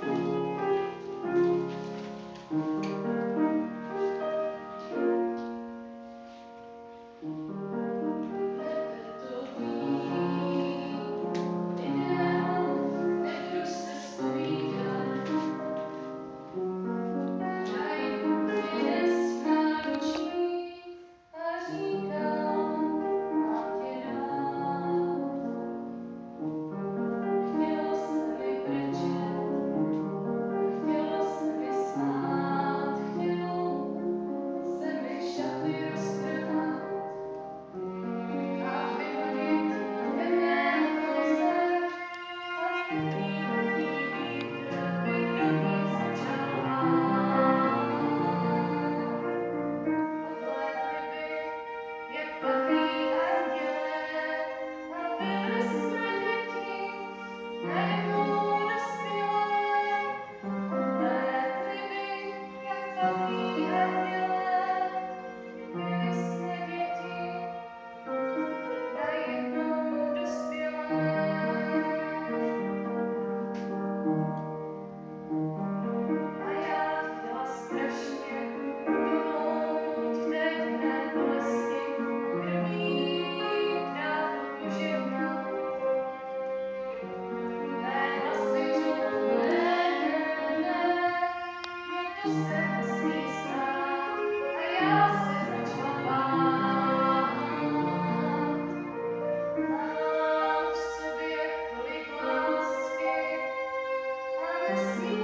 Nebe to ví, lidem nebudu se zpovídat, najdu chvěs v náručí a říkám, mám tě rád. Chtělo se mi brečet, chtělo se mi smát, chtělo se mi šaty roztrhat a vyhodit ode mne koze a vyplývaný vítr by do ní začal át. Odlétli by jak plachý andělé a byli jsme děti, najednou dospělé. Odlétli by jak plachý andělé, byli jsme děti, najednou dospělé. A já chtěla strašně utonout v té divné bolesti, krví trávu požehnat. Mé hlasy řvou ne, ne, ne, to se nesmí stát a já se začala bát. Mám v sobě tolik lásky a nesmí